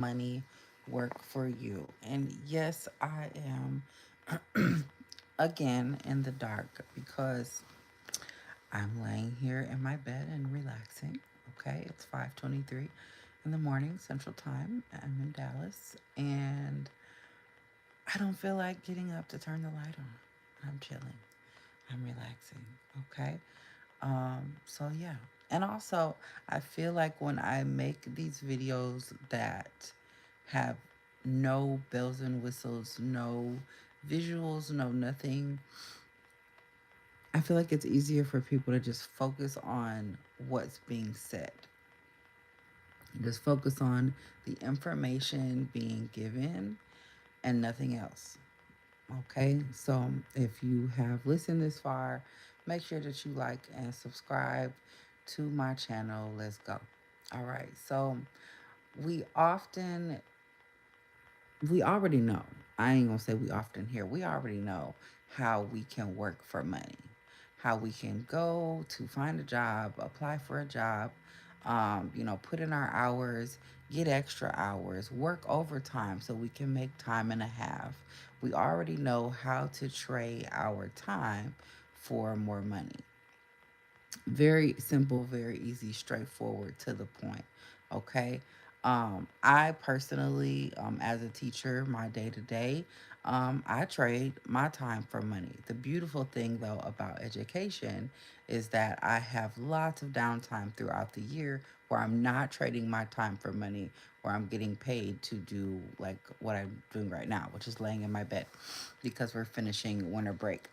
money work for you. And yes, I am again in the dark because I'm laying here in my bed and relaxing. Okay, it's 5:23 in the morning Central Time. I'm in Dallas and I don't feel like getting up to turn the light on. I'm chilling. I'm relaxing. Okay. So yeah. And also, I feel like when I make these videos that have no bells and whistles, no visuals, no nothing, I feel like it's easier for people to just focus on what's being said. Just focus on the information being given and nothing else. Okay, so if you have listened this far, make sure that you like and subscribe to my channel. Let's go. All right, so we often, we already know, I ain't gonna say we often hear, we already know how we can work for money, how we can go to find a job, apply for a job, put in our hours, get extra hours, work overtime so we can make time and a half. We already know how to trade our time for more money. Very simple, very easy, straightforward, to the point. Okay. I personally, as a teacher, my day to day, I trade my time for money. The beautiful thing, though, about education is that I have lots of downtime throughout the year where I'm not trading my time for money, where I'm getting paid to do like what I'm doing right now, which is laying in my bed because we're finishing winter break.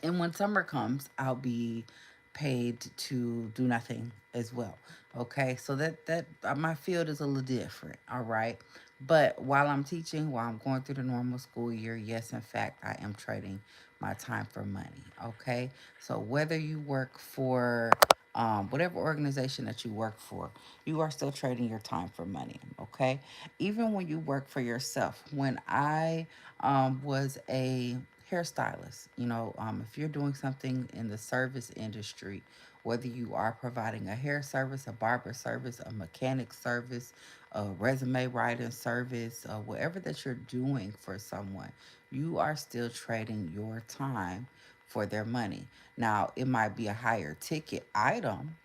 And when summer comes, I'll be paid to do nothing as well. Okay, so that my field is a little different. All right, but while I'm teaching, while I'm going through the normal school year, yes, in fact, I am trading my time for money. Okay, so whether you work for whatever organization that you work for, you are still trading your time for money. Okay, even when you work for yourself. When I was a hairstylist, if you're doing something in the service industry, whether you are providing a hair service, a barber service, a mechanic service, a resume writing service, whatever that you're doing for someone, you are still trading your time for their money. Now, it might be a higher ticket item,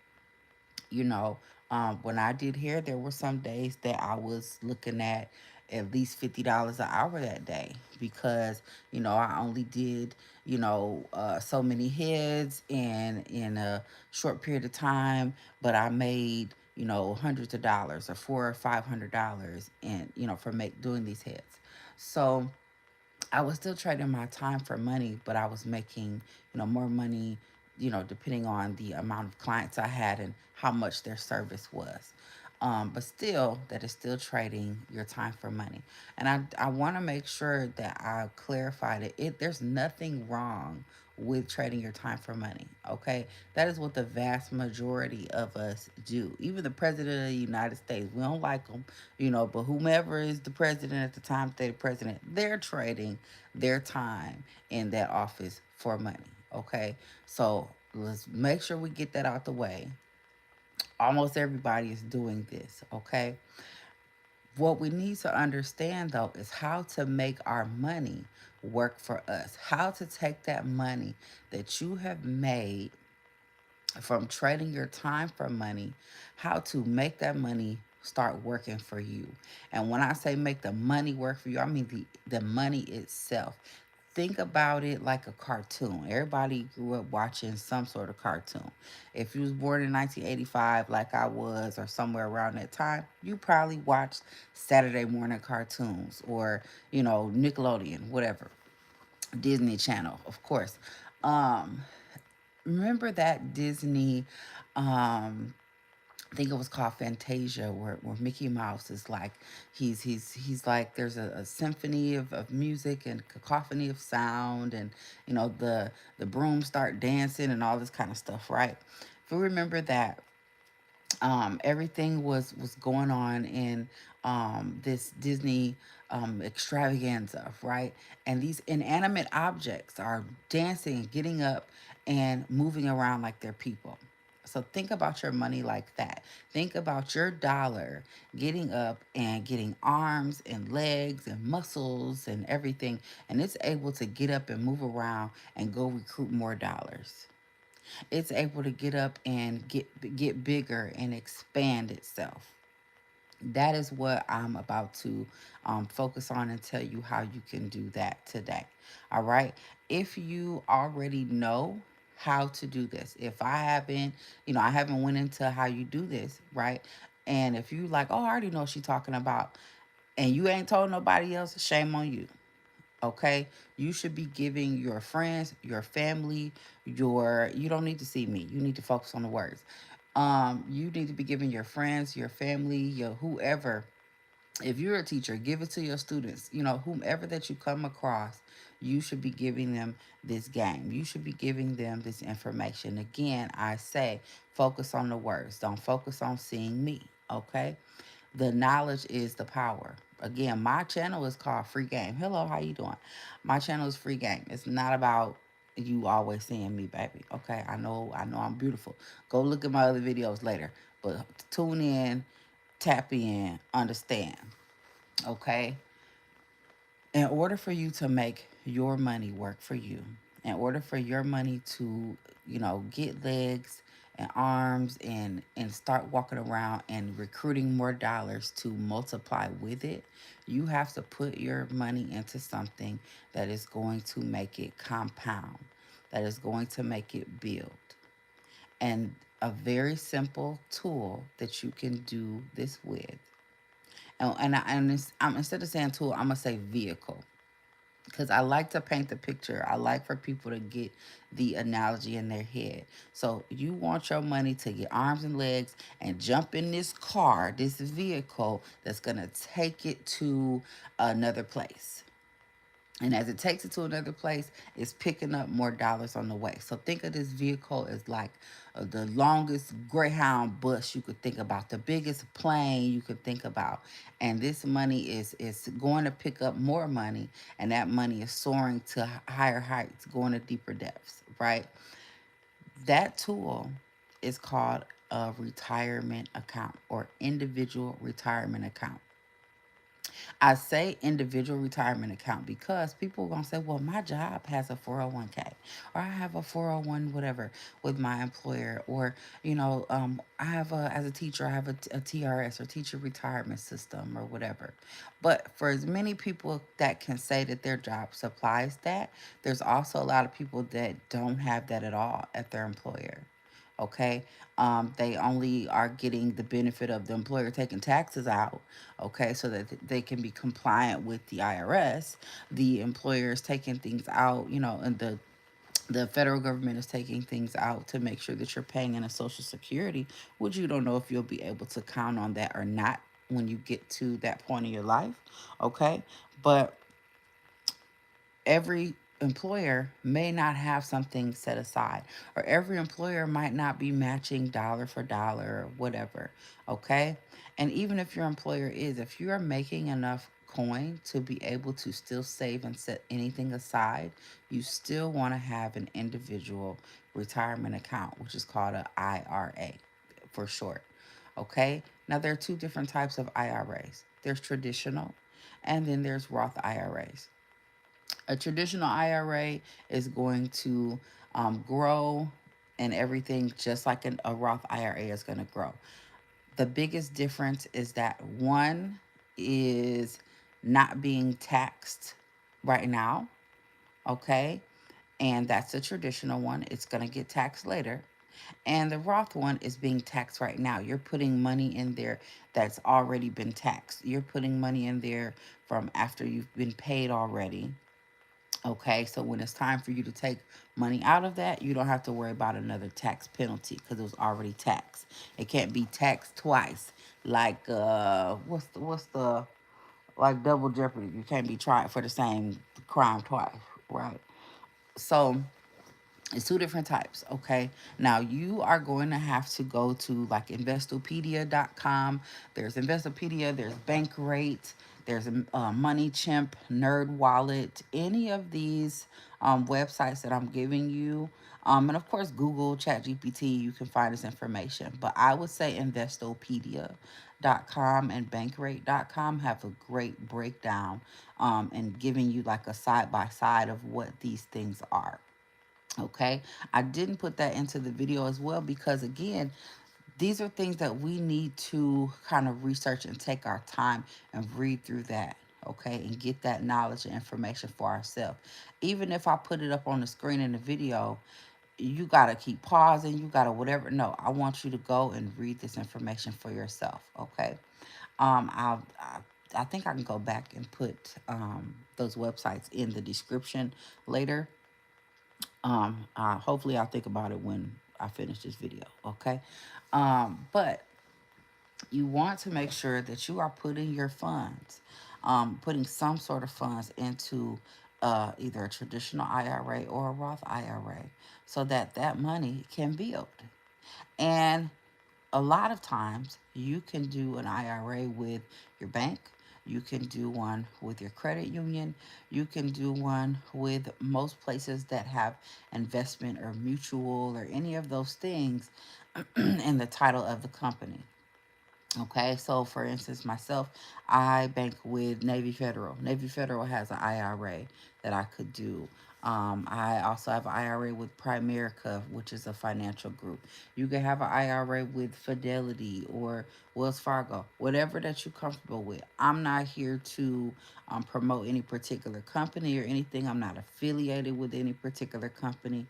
you know. When I did hair, there were some days that I was looking at least $50 an hour that day because I only did so many heads in a short period of time, but I made hundreds of dollars or $400 or $500 and for make doing these heads. So I was still trading my time for money, but I was making, more money, depending on the amount of clients I had and how much their service was. But still, that is still trading your time for money. And I want to make sure that I clarify that there's nothing wrong with trading your time for money. Okay, that is what the vast majority of us do. Even the president of the United States, we don't like them, but whomever is the president at the time that they're the president, they're trading their time in that office for money. Okay, so let's make sure we get that out the way. Almost everybody is doing this. Okay, what we need to understand though is how to make our money work for us, how to take that money that you have made from trading your time for money, how to make that money start working for you. And when I say make the money work for you, I mean the money itself. Think about it like a cartoon. Everybody grew up watching some sort of cartoon. If you was born in 1985 like I was or somewhere around that time, you probably watched Saturday morning cartoons or, Nickelodeon, whatever. Disney Channel, of course. Um Remember that Disney, um I think it was called Fantasia, where Mickey Mouse is like he's like there's a symphony of music and cacophony of sound, and the brooms start dancing and all this kind of stuff, right? If you remember that, everything was going on in this Disney extravaganza, right? And these inanimate objects are dancing and getting up and moving around like they're people. So think about your money like that. Think about your dollar getting up and getting arms and legs and muscles and everything, and it's able to get up and move around and go recruit more dollars. It's able to get up and get bigger and expand itself. That is what I'm about to focus on and tell you how you can do that today. All right. If you already know how to do this, if I haven't, I haven't went into how you do this, right? And if you like, oh, I already know what she's talking about, and you ain't told nobody else, shame on you. Okay, you should be giving your friends, your family, you don't need to see me, you need to focus on the words. You need to be giving your friends, your family, your whoever. If you're a teacher, give it to your students, whomever that you come across. You should be giving them this game, you should be giving them this information. Again, I say focus on the words, don't focus on seeing me. Okay, the knowledge is the power. Again, my channel is called Free Game. Hello, how you doing? My channel is Free Game. It's not about you always seeing me, baby. Okay, I know I'm beautiful. Go look at my other videos later. But tune in, tap in, understand. Okay? In order for you to make your money work for you, in order for your money to, get legs and arms and start walking around and recruiting more dollars to multiply with it, you have to put your money into something that is going to make it compound, that is going to make it build. And a very simple tool that you can do this with. Instead of saying tool, I'm gonna say vehicle, because I like to paint the picture. I like for people to get the analogy in their head. So you want your money to get arms and legs and jump in this car, this vehicle that's going to take it to another place. And as it takes it to another place, it's picking up more dollars on the way. So think of this vehicle as like the longest Greyhound bus you could think about, the biggest plane you could think about. And this money is going to pick up more money, and that money is soaring to higher heights, going to deeper depths, right? That tool is called a retirement account or individual retirement account. I say individual retirement account because people are going to say, well, my job has a 401k, or I have a 401 whatever with my employer, or, I have as a teacher, I have a TRS or teacher retirement system or whatever. But for as many people that can say that their job supplies that, there's also a lot of people that don't have that at all at their employer. Okay, they only are getting the benefit of the employer taking taxes out, okay, so that they can be compliant with the IRS. The employer is taking things out, and the federal government is taking things out to make sure that you're paying in a social security, which you don't know if you'll be able to count on that or not when you get to that point in your life. Okay, but every employer may not have something set aside, or every employer might not be matching dollar for dollar or whatever. Okay, and even if your employer is, if you are making enough coin to be able to still save and set anything aside, you still want to have an individual retirement account, which is called an IRA for short. Okay, now there are two different types of IRAs. There's traditional, and then there's Roth IRAs. A traditional IRA is going to grow and everything just like a Roth IRA is going to grow. The biggest difference is that one is not being taxed right now, okay? And that's the traditional one. It's going to get taxed later. And the Roth one is being taxed right now. You're putting money in there that's already been taxed. You're putting money in there from after you've been paid already. Okay, so when it's time for you to take money out of that, you don't have to worry about another tax penalty because it was already taxed. It can't be taxed twice. Like what's the like double jeopardy? You can't be tried for the same crime twice, right? So it's two different types, okay? Now you are going to have to go to like investopedia.com. There's Investopedia, there's Bankrate, There's a MoneyChimp, NerdWallet, any of these websites that I'm giving you. And of course, Google, ChatGPT, you can find this information. But I would say Investopedia.com and Bankrate.com have a great breakdown and giving you like a side by side of what these things are. Okay, I didn't put that into the video as well because, again, these are things that we need to kind of research and take our time and read through that. Okay, and get that knowledge and information for ourselves. Even if I put it up on the screen in the video, you got to keep pausing, you got to whatever. No, I want you to go and read this information for yourself. Okay, I think I can go back and put those websites in the description later. Hopefully I'll think about it when I finish this video. Okay. But you want to make sure that you are putting your funds, putting some sort of funds into either a traditional IRA or a Roth IRA, so that that money can build. And a lot of times you can do an IRA with your bank. You can do one with your credit union. You can do one with most places that have investment or mutual or any of those things in the title of the company. Okay, so for instance, myself, I bank with Navy Federal. Navy Federal has an IRA that I could do. I also have an IRA with Primerica, which is a financial group. You can have an IRA with Fidelity or Wells Fargo, whatever that you're comfortable with. I'm not here to promote any particular company or anything. I'm not affiliated with any particular company.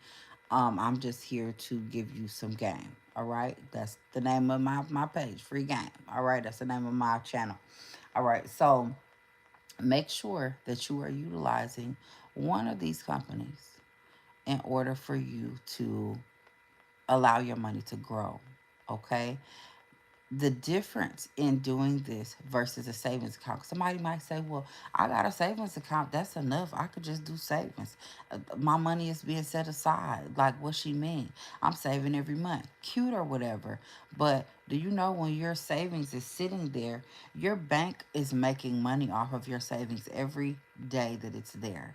I'm just here to give you some game. All right. That's the name of my page, free game. All right. That's the name of my channel. All right. So make sure that you are utilizing one of these companies in order for you to allow your money to grow. Okay. The difference in doing this versus a savings account. Somebody might say, well, I got a savings account. That's enough. I could just do savings. My money is being set aside. Like, what she mean? I'm saving every month. Cute or whatever. But do you know when your savings is sitting there, your bank is making money off of your savings every day that it's there?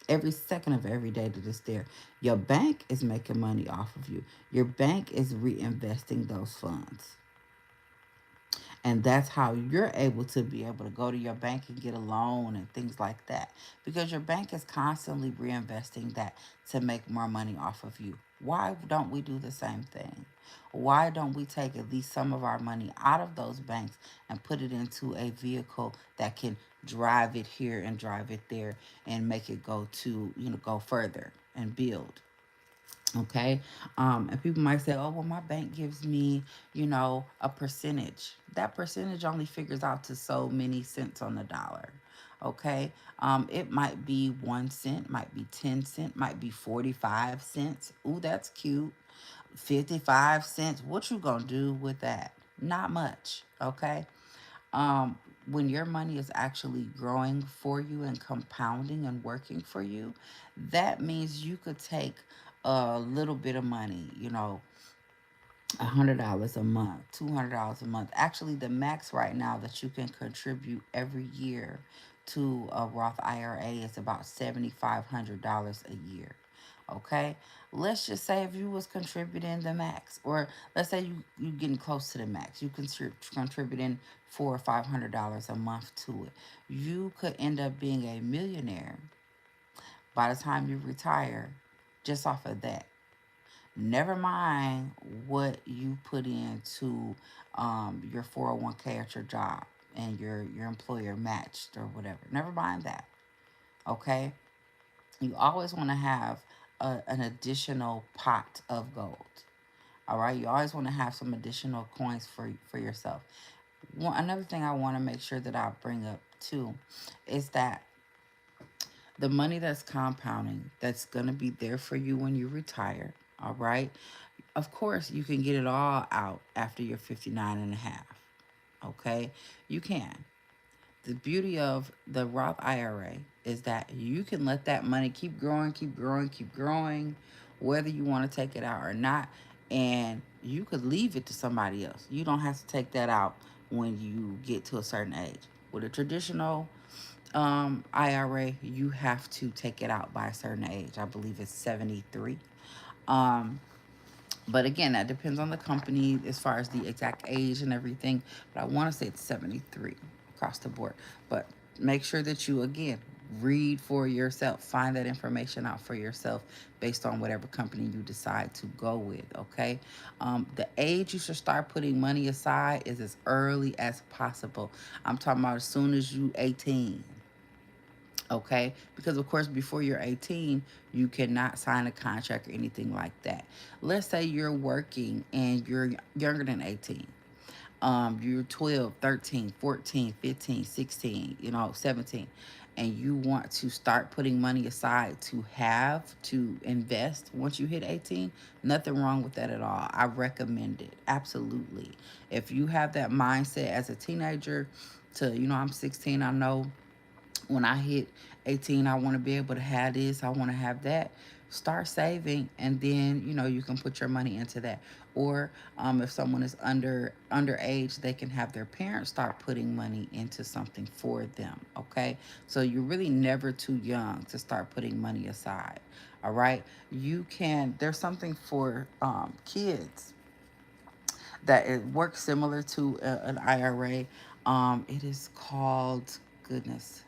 Every second of every day that it's there. Your bank is making money off of you. Your bank is reinvesting those funds. And that's how you're able to be able to go to your bank and get a loan and things like that. Because your bank is constantly reinvesting that to make more money off of you. Why don't we do the same thing? Why don't we take at least some of our money out of those banks and put it into a vehicle that can drive it here and drive it there and make it go to, go further and build? Okay. And people might say, oh, well, my bank gives me, a percentage. That percentage only figures out to so many cents on the dollar. Okay. It might be 1 cent, might be 10 cent, might be 45 cents. Ooh, that's cute. 55 cents. What you gonna do with that? Not much. Okay. um, when your money is actually growing for you and compounding and working for you, that means you could take a little bit of money, $100 a month, $200 a month. Actually, the max right now that you can contribute every year to a Roth IRA is about $7,500 a year. Okay, let's just say if you was contributing the max, or let's say you getting close to the max, you contributing $400 or $500 a month to it. You could end up being a millionaire by the time you retire, just off of that. Never mind what you put into your 401k at your job and your employer matched or whatever. Never mind that. Okay? You always want to have an additional pot of gold. All right? You always want to have some additional coins for yourself. Another thing I want to make sure that I bring up too is that the money that's compounding, that's going to be there for you when you retire. All right? Of course, you can get it all out after you're 59 and a half. Okay? You can. The beauty of the Roth IRA is that you can let that money keep growing, keep growing, keep growing, whether you want to take it out or not. And you could leave it to somebody else. You don't have to take that out when you get to a certain age. With a traditional IRA, you have to take it out by a certain age. I believe it's 73. Um, but again, that depends on the company as far as the exact age and everything. But I want to say it's 73 across the board. But make sure that you, again, read for yourself, find that information out for yourself based on whatever company you decide to go with. Okay. The age you should start putting money aside is as early as possible. I'm talking about as soon as you 18. Okay, because of course before you're 18 you cannot sign a contract or anything like that. Let's say you're working and you're younger than 18. You're 12, 13, 14, 15, 16, 17, and you want to start putting money aside to invest once you hit 18. Nothing wrong with that at all. I recommend it absolutely. If you have that mindset as a teenager to, I'm 16, I know when I hit 18, I want to be able to have this, I want to have that. Start saving, and then you can put your money into that. Or if someone is underage, they can have their parents start putting money into something for them. Okay, so you're really never too young to start putting money aside. All right, you can. There's something for kids that it works similar to an IRA. It is called, goodness,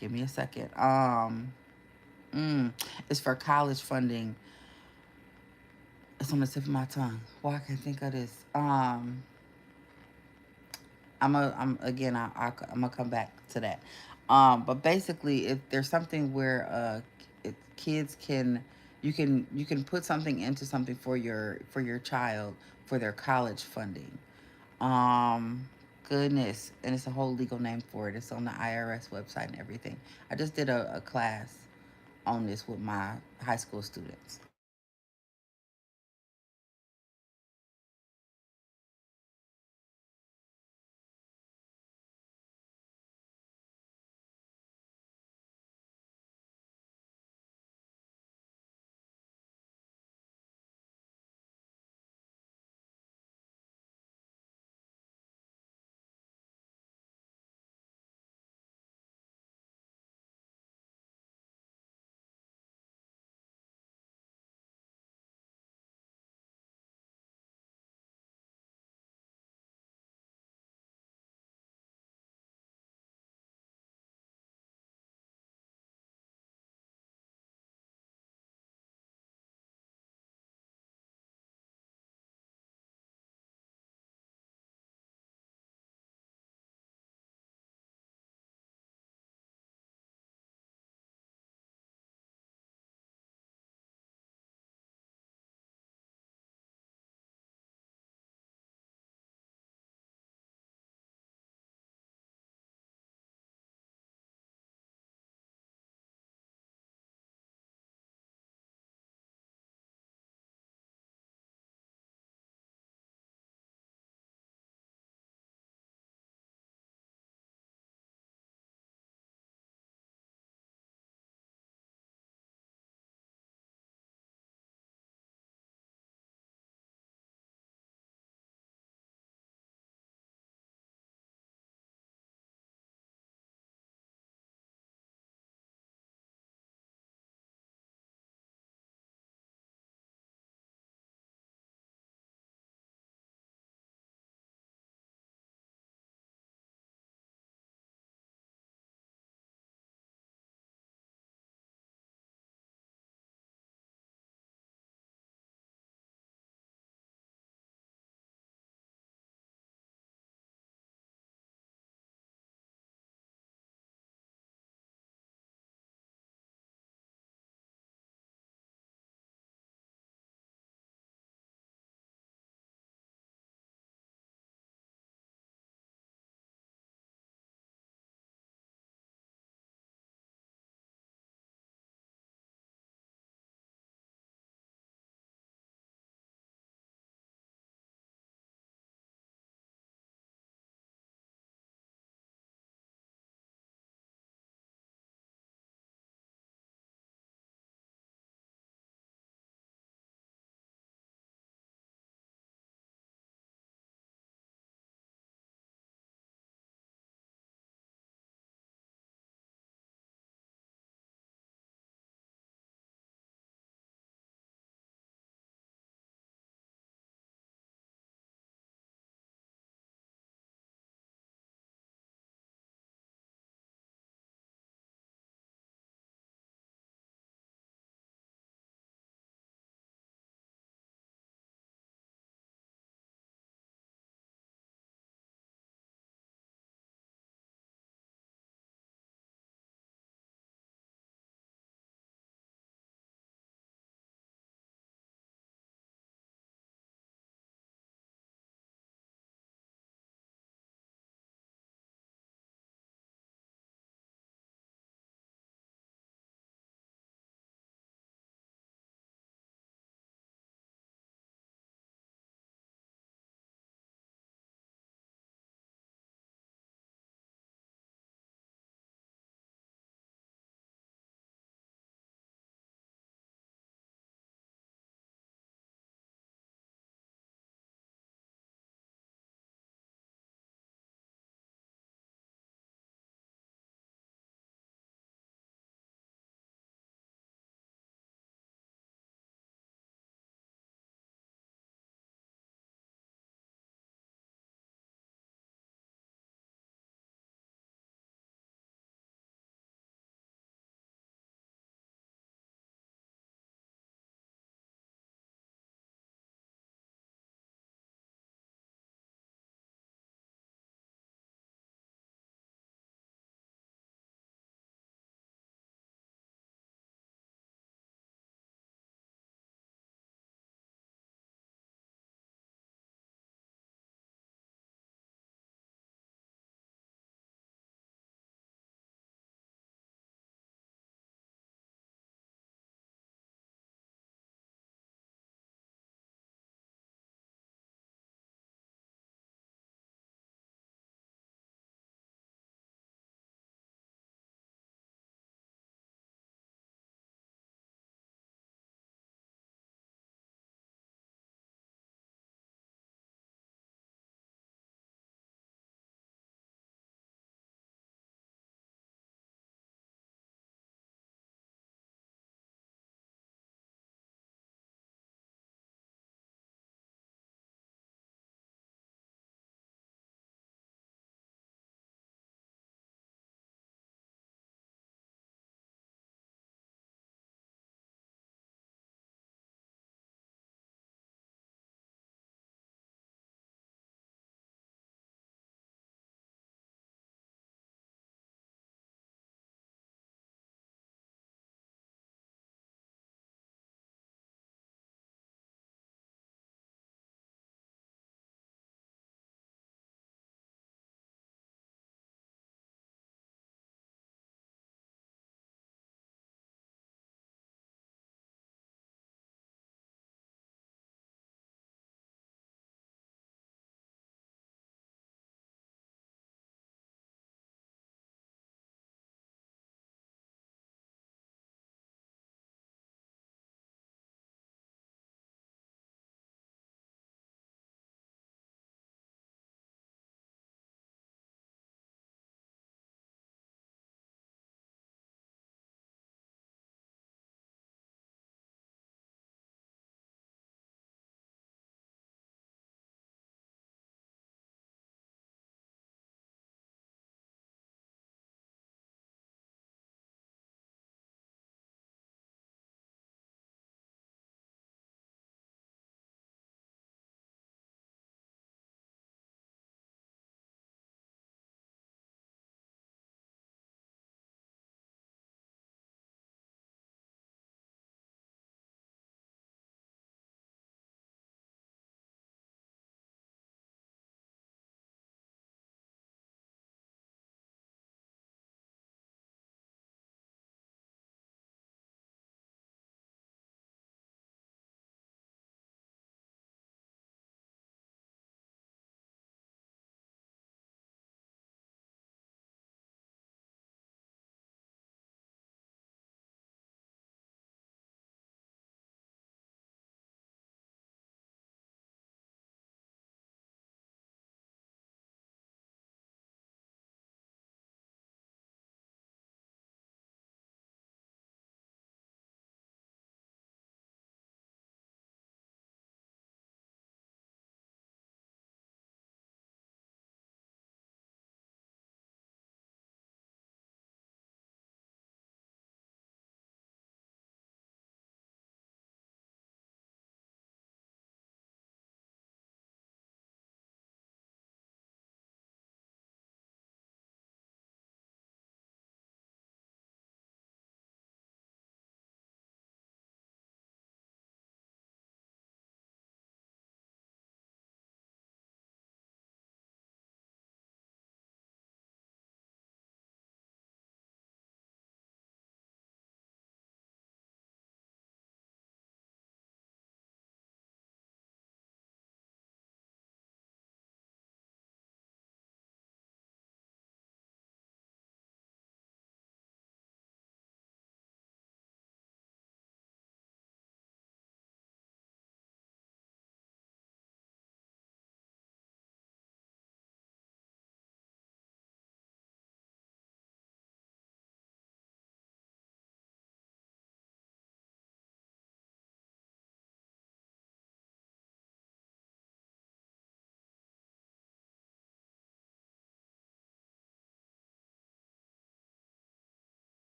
give me a second. It's for college funding. It's on the tip of my tongue. Well, I can think of this. I'm again. I'm gonna come back to that. But basically, if there's something where kids can, you can put something into something for your child for their college funding. Um, Goodness, and it's a whole legal name for it. It's on the IRS website and everything. I just did a class on this with my high school students.